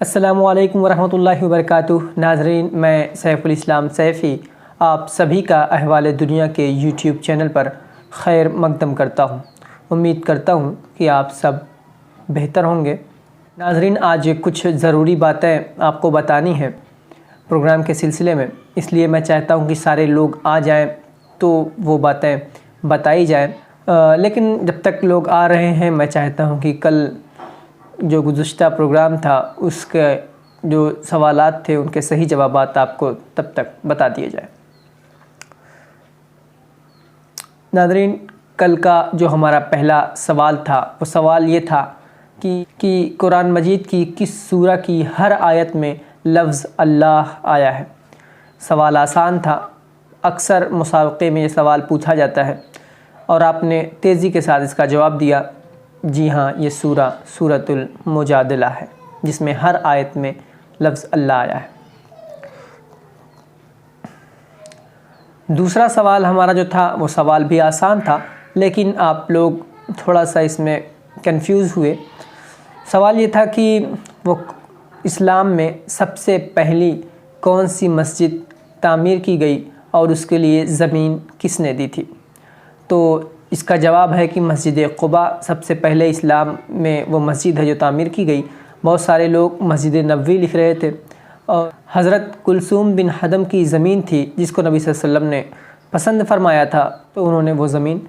अस्सलामुअलैकुम वरहमतुल्लाहि वबरकातुहू। नाज़रीन, मैं सैफ़ुल इस्लाम सैफ़ी आप सभी का अहवाल दुनिया के यूट्यूब चैनल पर खैर मक़दम करता हूँ। उम्मीद करता हूँ कि आप सब बेहतर होंगे। नाज़रीन, आज कुछ ज़रूरी बातें आपको बतानी हैं प्रोग्राम के सिलसिले में, इसलिए मैं चाहता हूँ कि सारे लोग आ जाएं तो वो बातें बताई जाएं। लेकिन जब तक लोग आ रहे हैं, मैं चाहता हूँ कि कल जो गुज़श्ता प्रोग्राम था उसके जो सवालात थे उनके सही जवाबात आपको तब तक बता दिए जाए। नाज़रीन, कल का जो हमारा पहला सवाल था वो सवाल ये था कि कुरान मजीद की किस सूरा की हर आयत में लफ्ज़ अल्लाह आया है। सवाल आसान था, अक्सर मुसाबक़े में ये सवाल पूछा जाता है और आपने तेज़ी के साथ इसका जवाब दिया। जी हाँ, ये सूरा सूरतुल मुजादिला है जिसमें हर आयत में लफ्ज़ अल्लाह आया है। दूसरा सवाल हमारा जो था वो सवाल भी आसान था, लेकिन आप लोग थोड़ा सा इसमें कंफ्यूज हुए। सवाल ये था कि वो इस्लाम में सबसे पहली कौन सी मस्जिद तामीर की गई और उसके लिए ज़मीन किसने दी थी। तो इसका जवाब है कि मस्जिद क़ुबा सबसे पहले इस्लाम में वो मस्जिद है जो तामीर की गई। बहुत सारे लोग मस्जिद नबवी लिख रहे थे और हज़रत कुलसूम बिन हदम की ज़मीन थी जिसको नबी सल्लल्लाहु अलैहि वसल्लम ने पसंद फरमाया था, तो उन्होंने वो ज़मीन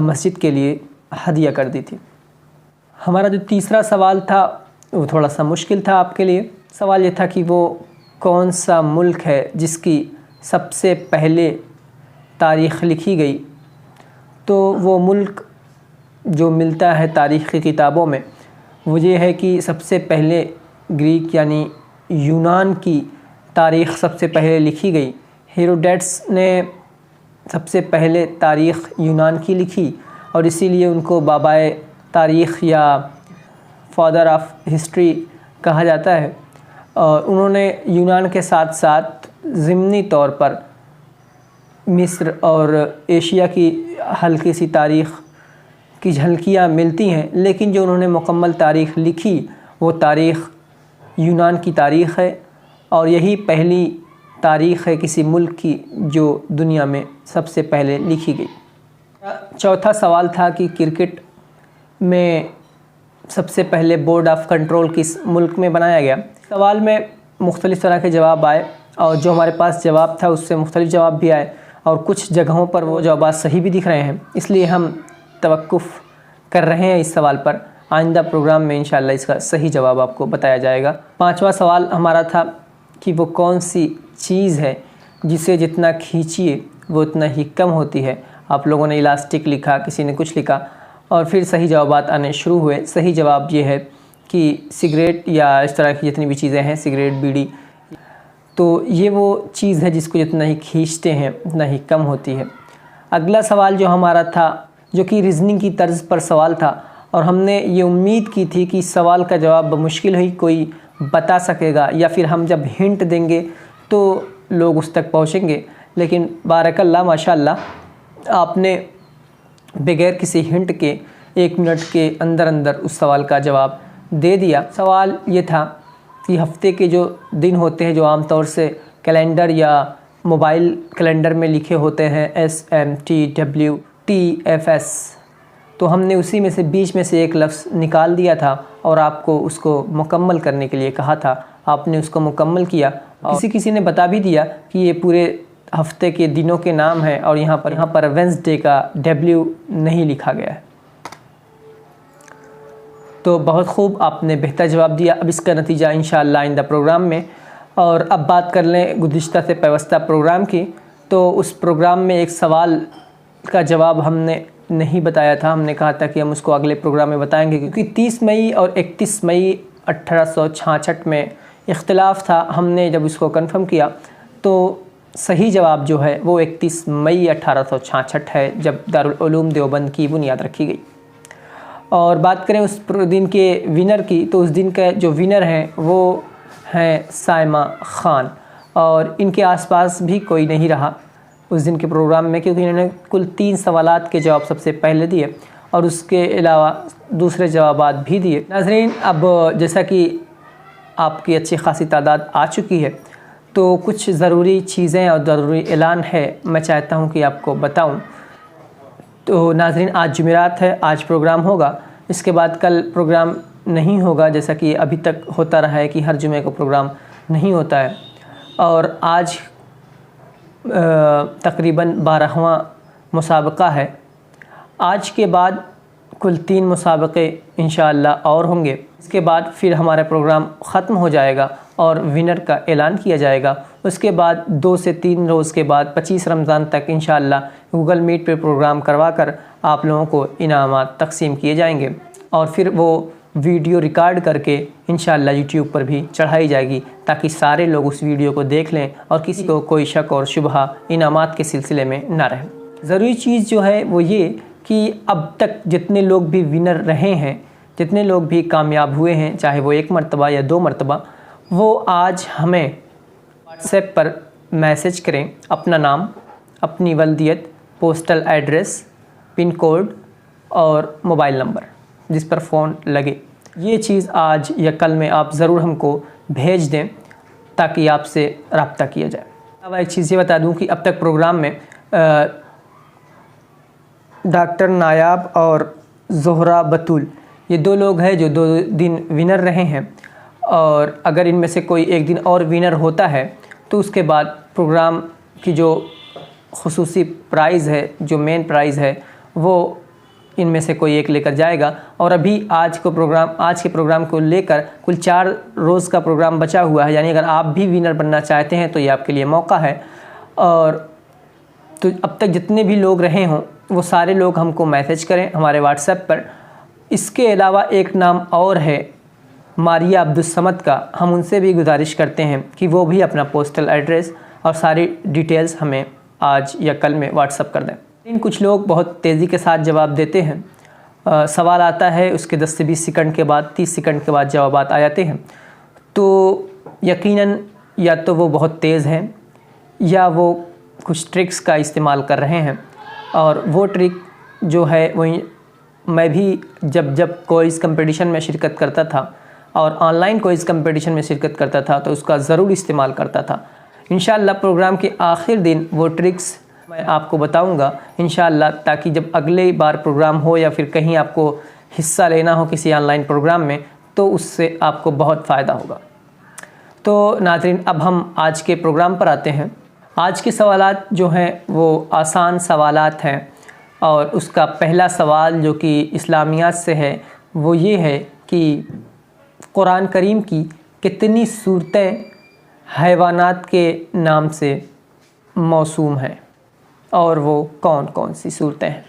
मस्जिद के लिए हदिया कर दी थी। हमारा जो तीसरा सवाल था वो थोड़ा सा मुश्किल था आपके लिए। सवाल ये था कि वो कौन सा मुल्क है जिसकी सबसे पहले तारीख़ लिखी गई। तो वो मुल्क जो मिलता है तारीख़ की किताबों में वो ये है कि सबसे पहले ग्रीक यानी यूनान की तारीख़ सबसे पहले लिखी गई। हेरोडेट्स ने सबसे पहले तारीख़ यूनान की लिखी और इसीलिए उनको बाबाए तारीख़ या फादर ऑफ हिस्ट्री कहा जाता है। और उन्होंने यूनान के साथ साथ ज़िमनी तौर पर मिस्र और एशिया की हल्की सी तारीख़ की झलकियाँ मिलती हैं, लेकिन जो उन्होंने मुकम्मल तारीख़ लिखी वो तारीख़ यूनान की तारीख़ है और यही पहली तारीख़ है किसी मुल्क की जो दुनिया में सबसे पहले लिखी गई। चौथा सवाल था कि क्रिकेट में सबसे पहले बोर्ड ऑफ़ कंट्रोल किस मुल्क में बनाया गया। सवाल में मुख्तलिफ़ तरह के जवाब आए और जो हमारे पास जवाब था उससे मुख्तलिफ़ जवाब भी आए और कुछ जगहों पर वो जवाब सही भी दिख रहे हैं, इसलिए हम तवक्कुफ़ कर रहे हैं इस सवाल पर। आइंदा प्रोग्राम में इंशाअल्लाह इसका सही जवाब आपको बताया जाएगा। पांचवा सवाल हमारा था कि वो कौन सी चीज़ है जिसे जितना खींचिए वो उतना ही कम होती है। आप लोगों ने इलास्टिक लिखा, किसी ने कुछ लिखा और फिर सही जवाबात आने शुरू हुए। सही जवाब ये है कि सिगरेट या इस तरह की जितनी भी चीज़ें हैं, सिगरेट, बीड़ी, तो ये वो चीज़ है जिसको जितना ही खींचते हैं उतना ही कम होती है। अगला सवाल जो हमारा था, जो कि रीज़निंग की तर्ज पर सवाल था और हमने ये उम्मीद की थी कि इस सवाल का जवाब मुश्किल ही कोई बता सकेगा या फिर हम जब हिंट देंगे तो लोग उस तक पहुँचेंगे, लेकिन बारकल्लाह माशाअल्लाह आपने बगैर किसी हिंट के 1 मिनट के अंदर अंदर उस सवाल का जवाब दे दिया। सवाल ये था कि हफ़्ते के जो दिन होते हैं जो आम तौर से कैलेंडर या मोबाइल कैलेंडर में लिखे होते हैं SMTWTFS, तो हमने उसी में से बीच में से एक लफ्ज़ निकाल दिया था और आपको उसको मुकम्मल करने के लिए कहा था। आपने उसको मुकम्मल किया और किसी ने बता भी दिया कि ये पूरे हफ्ते के दिनों के नाम हैं और यहाँ पर वेंसडे का W नहीं लिखा गया है। तो बहुत खूब, आपने बेहतर जवाब दिया। अब इसका नतीजा इंशाअल्लाह आइंदा प्रोग्राम में। और अब बात कर लें गुज़िश्ता से पेवस्ता प्रोग्राम की, तो उस प्रोग्राम में एक सवाल का जवाब हमने नहीं बताया था। हमने कहा था कि हम उसको अगले प्रोग्राम में बताएंगे क्योंकि 30 मई और 31 मई 1866 में इख्तिलाफ़ था। हमने जब इसको कंफर्म किया तो सही जवाब जो है वो 31 मई 1866 है जब दारुल उलूम देवबंद की बुनियाद रखी गई। और बात करें उस दिन के विनर की, तो उस दिन का जो विनर हैं वो हैं साइमा ख़ान और इनके आसपास भी कोई नहीं रहा उस दिन के प्रोग्राम में, क्योंकि इन्होंने कुल 3 सवालात के जवाब सबसे पहले दिए और उसके अलावा दूसरे जवाबात भी दिए। नाज़रीन, अब जैसा कि आपकी अच्छी खासी तादाद आ चुकी है, तो कुछ ज़रूरी चीज़ें और ज़रूरी ऐलान है, मैं चाहता हूँ कि आपको बताऊँ। तो नाज़रीन, आज जुमेरात है, आज प्रोग्राम होगा, इसके बाद कल प्रोग्राम नहीं होगा, जैसा कि अभी तक होता रहा है कि हर जुमे को प्रोग्राम नहीं होता है। और आज तकरीबन 12वां मुसाबका है। आज के बाद कुल 3 मुसाबके इंशाअल्लाह और होंगे। इसके बाद फिर हमारा प्रोग्राम ख़त्म हो जाएगा और विनर का ऐलान किया जाएगा। उसके बाद 2 से 3 रोज़ के बाद 25 रमज़ान तक इंशाअल्लाह गूगल मीट पे प्रोग्राम करवा कर आप लोगों को इनामात तकसीम किए जाएंगे और फिर वो वीडियो रिकॉर्ड करके इंशाअल्लाह यूट्यूब पर भी चढ़ाई जाएगी, ताकि सारे लोग उस वीडियो को देख लें और किसी को कोई शक और शुबहा इनामात के सिलसिले में ना रहे। ज़रूरी चीज़ जो है वो ये कि अब तक जितने लोग भी विनर रहे हैं, जितने लोग भी कामयाब हुए हैं, चाहे वो 1 मरतबा या 2 मरतबा, वो आज हमें व्हाट्सएप पर मैसेज करें अपना नाम, अपनी वल्दियत, पोस्टल एड्रेस, पिन कोड और मोबाइल नंबर जिस पर फ़ोन लगे। ये चीज़ आज या कल में आप ज़रूर हमको भेज दें ताकि आपसे रब्ता किया जाए। अब एक चीज़ ये बता दूं कि अब तक प्रोग्राम में डॉक्टर नायाब और ज़ोहरा बतूल, ये 2 लोग हैं जो 2 दिन विनर रहे हैं, और अगर इनमें से कोई एक दिन और विनर होता है तो उसके बाद प्रोग्राम की जो खुसूसी प्राइज़ है, जो मेन प्राइज़ है, वो इनमें से कोई एक लेकर जाएगा। और अभी आज के प्रोग्राम को लेकर कुल 4 रोज़ का प्रोग्राम बचा हुआ है, यानी अगर आप भी विनर बनना चाहते हैं तो ये आपके लिए मौका है। और तो अब तक जितने भी लोग रहे हों वो सारे लोग हमको मैसेज करें हमारे व्हाट्सएप पर। इसके अलावा एक नाम और है मारिया अब्दुस्समद का, हम उनसे भी गुजारिश करते हैं कि वो भी अपना पोस्टल एड्रेस और सारी डिटेल्स हमें आज या कल में व्हाट्सएप कर दें। कुछ लोग बहुत तेज़ी के साथ जवाब देते हैं। सवाल आता है, उसके 10 से 20 सेकंड के बाद, 30 सेकंड के बाद जवाब आ जाते हैं, तो यकीनन या तो वो बहुत तेज़ हैं या वो कुछ ट्रिक्स का इस्तेमाल कर रहे हैं। और वो ट्रिक जो है वही मैं भी जब क्विज़ कंपटीशन में शिरकत करता था और ऑनलाइन क्विज़ कंपटीशन में शिरकत करता था तो उसका ज़रूर इस्तेमाल करता था। इंशाअल्लाह प्रोग्राम के आखिर दिन वो ट्रिक्स मैं आपको बताऊंगा इंशाअल्लाह, ताकि जब अगले बार प्रोग्राम हो या फिर कहीं आपको हिस्सा लेना हो किसी ऑनलाइन प्रोग्राम में तो उससे आपको बहुत फ़ायदा होगा। तो नाज़रीन, अब हम आज के प्रोग्राम पर आते हैं। आज के सवालात जो हैं वो आसान सवालात हैं, और उसका पहला सवाल जो कि इस्लामियात से है वो ये है कि कुरान करीम की कितनी सूरतें हैवानात के नाम से मौसूम हैं और वो कौन कौन सी सूरतें हैं।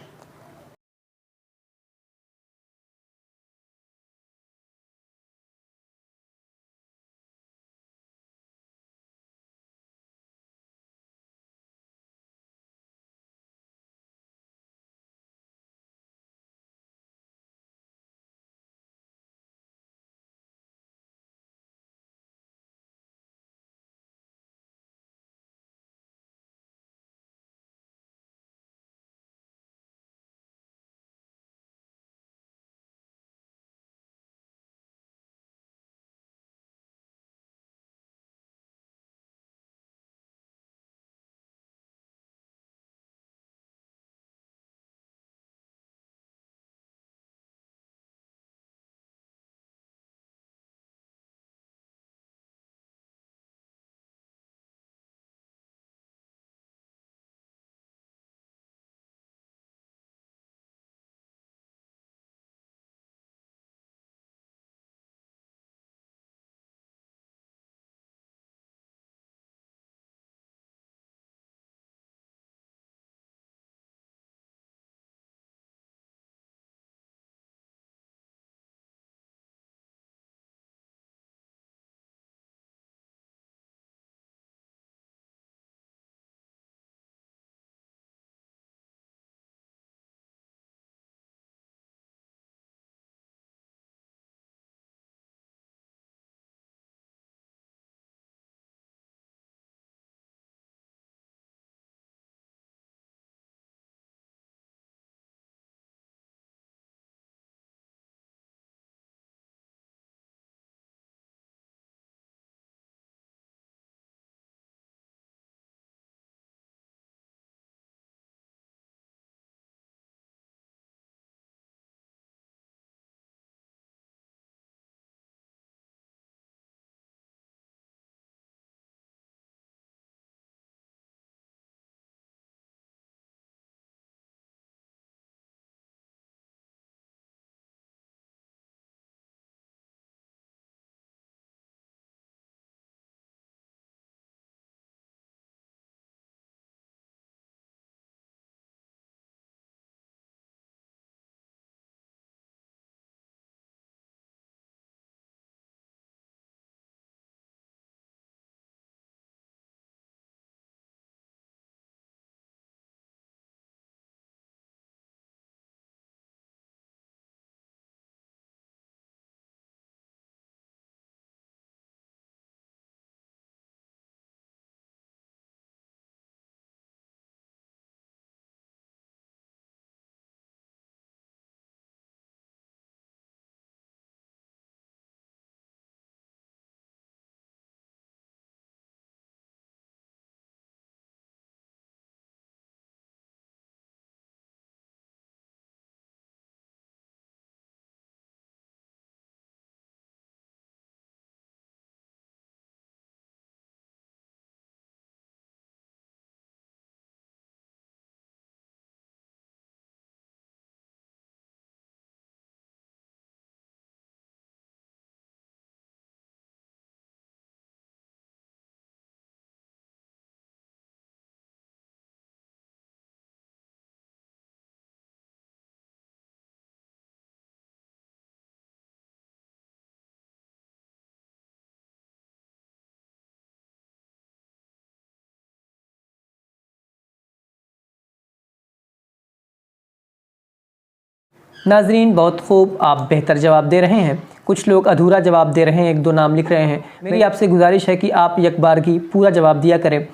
नाजरीन, बहुत खूब, आप बेहतर जवाब दे रहे हैं। कुछ लोग अधूरा जवाब दे रहे हैं, 1-2 नाम लिख रहे हैं। मेरी आपसे गुजारिश है कि आप एक बार की पूरा जवाब दिया करें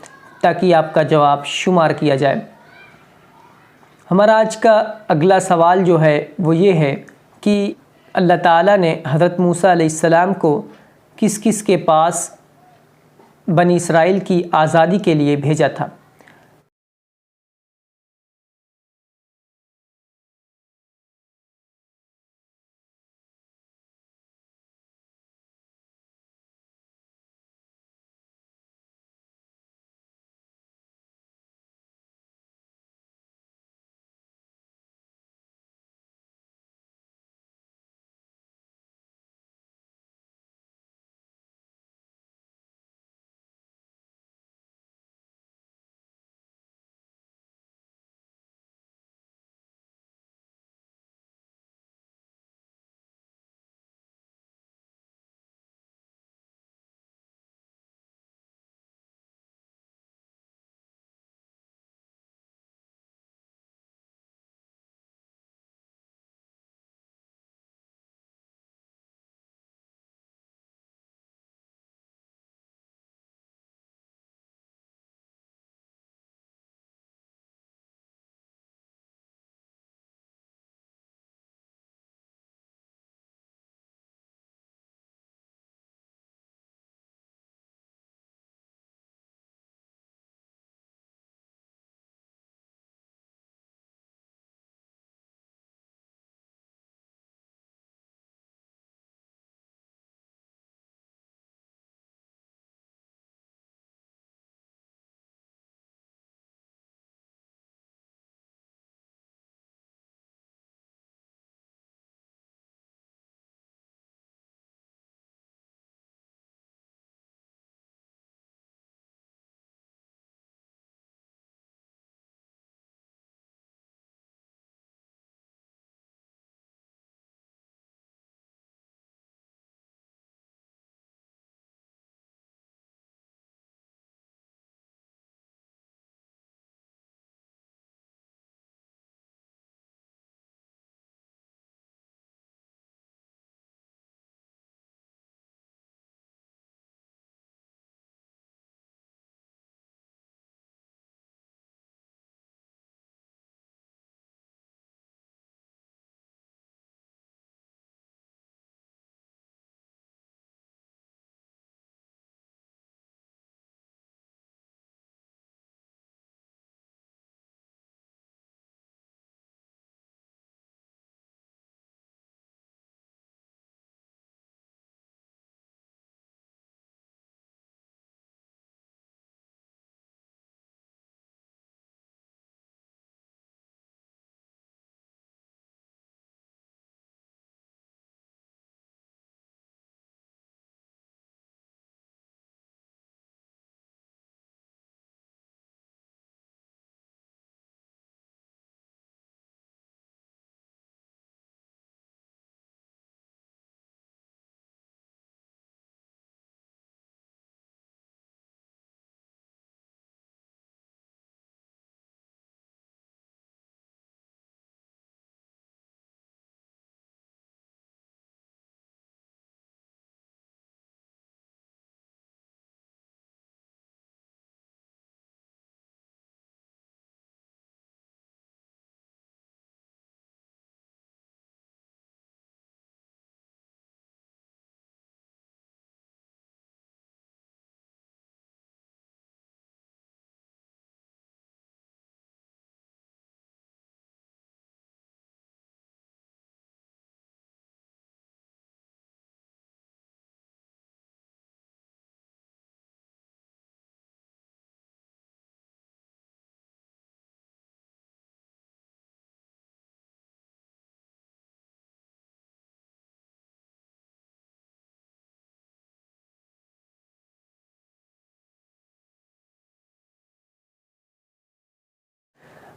ताकि आपका जवाब शुमार किया जाए। हमारा आज का अगला सवाल जो है वो ये है कि अल्लाह ताला ने हज़रत मूसा अलैहिस्सलाम को किस किस के पास बनी इसराइल की आज़ादी के लिए भेजा था।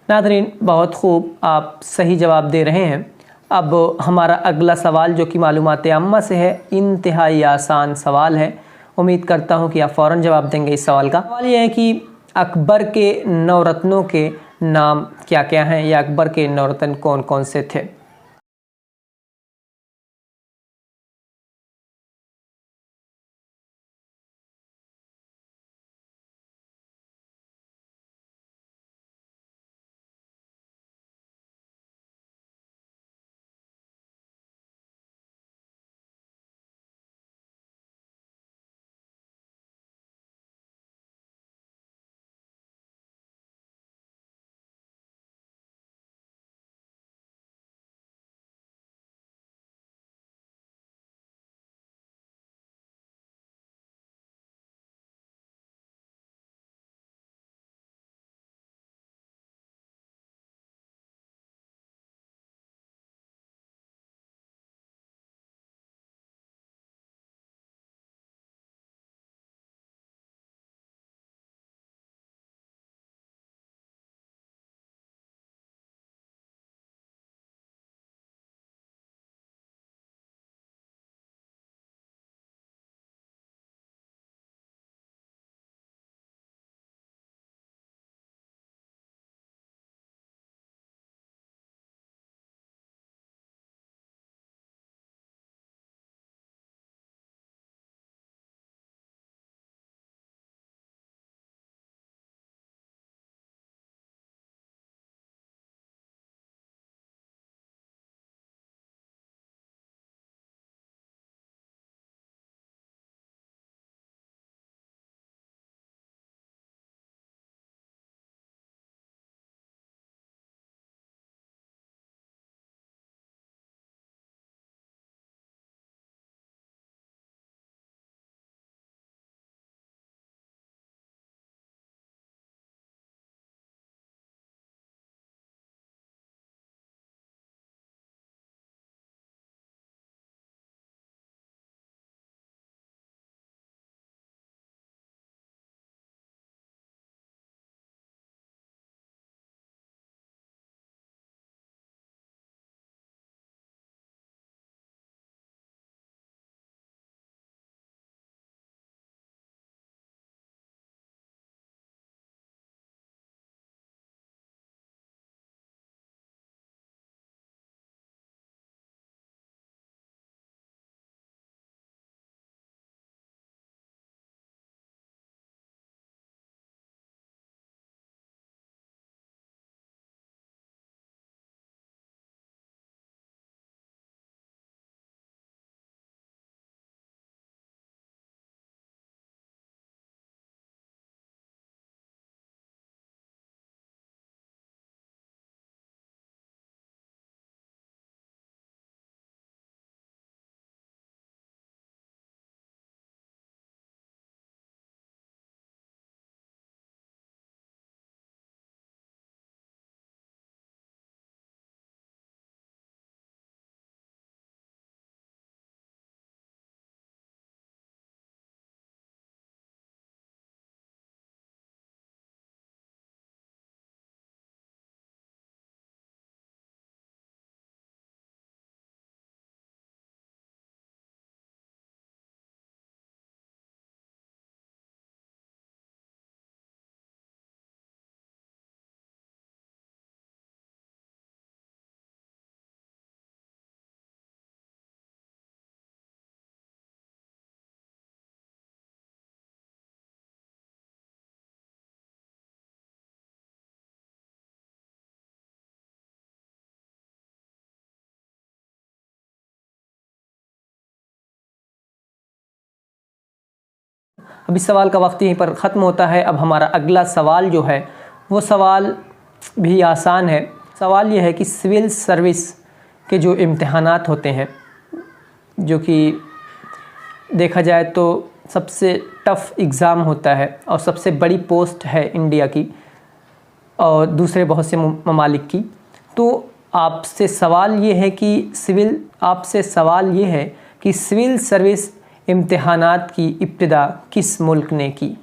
नाज़रीन, बहुत खूब, आप सही जवाब दे रहे हैं। अब हमारा अगला सवाल जो कि मालूमात अम्मा से है, इंतहाई आसान सवाल है। उम्मीद करता हूँ कि आप फ़ौरन जवाब देंगे इस सवाल का। सवाल यह है कि अकबर के 9 रत्नों के नाम क्या क्या हैं, या अकबर के 9 रत्न कौन कौन से थे। अब इस सवाल का वक्त यहीं पर ख़त्म होता है। अब हमारा अगला सवाल जो है वो सवाल भी आसान है। सवाल ये है कि सिविल सर्विस के जो इम्तिहानात होते हैं, जो कि देखा जाए तो सबसे टफ़ एग्ज़ाम होता है और सबसे बड़ी पोस्ट है इंडिया की और दूसरे बहुत से ममालिक की, तो आपसे सवाल ये है कि सिविल सर्विस इम्तिहानात की इब्तिदा किस मुल्क ने की?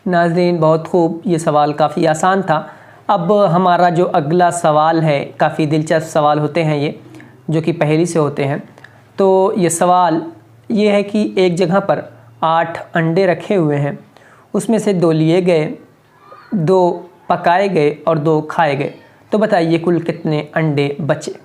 नाज़रीन, बहुत खूब, ये सवाल काफ़ी आसान था। अब हमारा जो अगला सवाल है, काफ़ी दिलचस्प सवाल होते हैं ये, जो कि पहेली से होते हैं। तो ये सवाल ये है कि एक जगह पर 8 अंडे रखे हुए हैं, उसमें से 2 लिए गए, 2 पकाए गए और 2 खाए गए। तो बताइए कुल कितने अंडे बचे?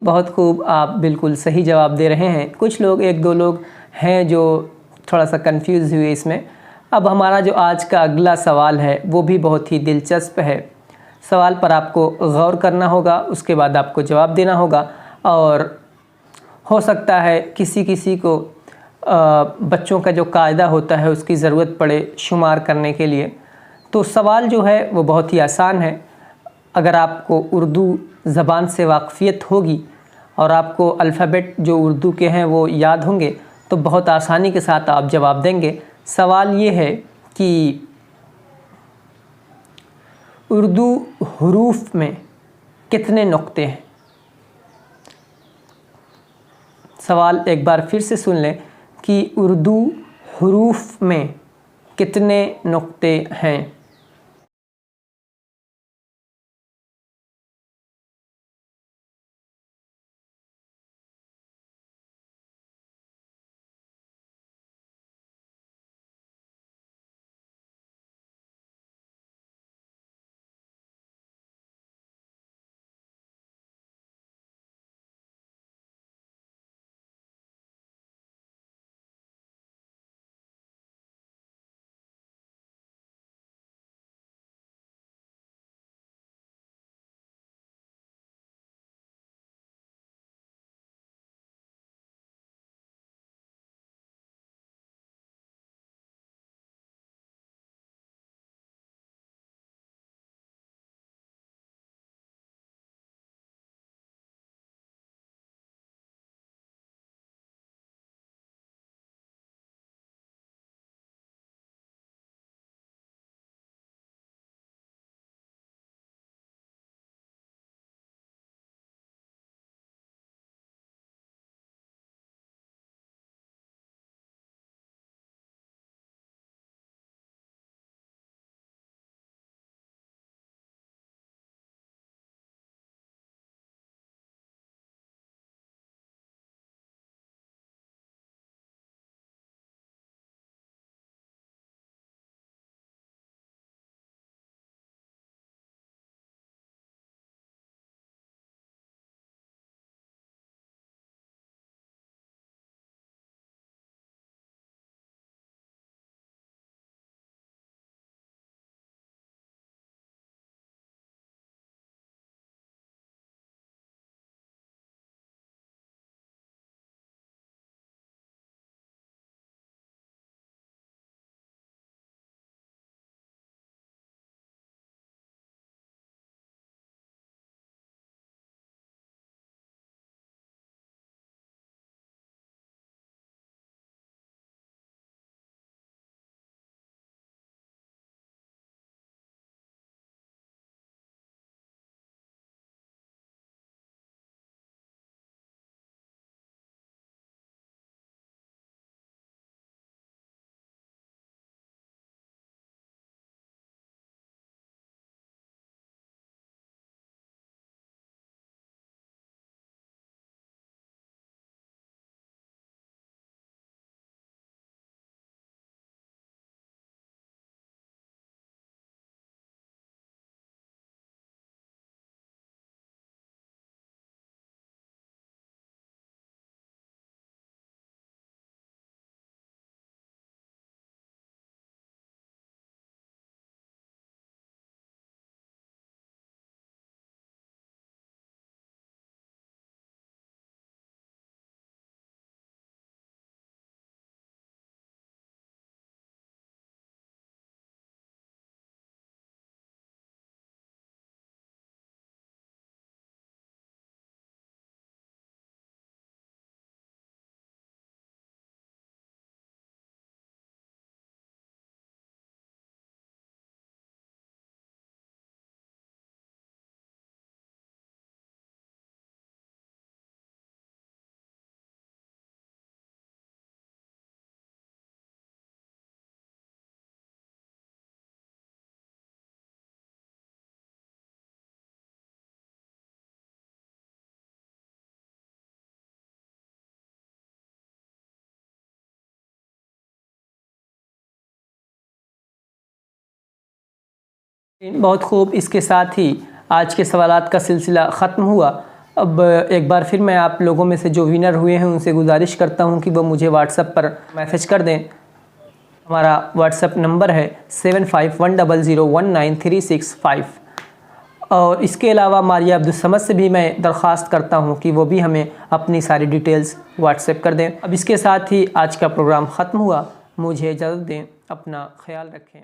बहुत खूब, आप बिल्कुल सही जवाब दे रहे हैं। कुछ लोग, एक दो लोग हैं जो थोड़ा सा कंफ्यूज हुए इसमें। अब हमारा जो आज का अगला सवाल है वो भी बहुत ही दिलचस्प है। सवाल पर आपको गौर करना होगा, उसके बाद आपको जवाब देना होगा। और हो सकता है किसी किसी को बच्चों का जो कायदा होता है उसकी ज़रूरत पड़े शुमार करने के लिए। तो सवाल जो है वो बहुत ही आसान है। अगर आपको उर्दू ज़बान से वाक़फ़ियत होगी और आपको अल्फ़ाबेट जो उर्दू के हैं वो याद होंगे तो बहुत आसानी के साथ आप जवाब देंगे। सवाल ये है कि उर्दू हुरूफ में कितने नुक्ते हैं। सवाल एक बार फिर से सुन लें कि उर्दू हुरूफ में कितने नुक्ते हैं। बहुत खूब, इसके साथ ही आज के सवालात का सिलसिला ख़त्म हुआ। अब एक बार फिर मैं आप लोगों में से जो विनर हुए हैं उनसे गुजारिश करता हूं कि वो मुझे व्हाट्सएप पर मैसेज कर दें। हमारा व्हाट्सएप नंबर है 7510019365। और इसके अलावा मारिया अब्दुल समद से भी मैं दरख्वास्त करता हूं कि वो भी हमें अपनी सारी डिटेल्स व्हाट्सएप कर दें। अब इसके साथ ही आज का प्रोग्राम ख़त्म हुआ। मुझे इजाज़त दें, अपना ख्याल रखें।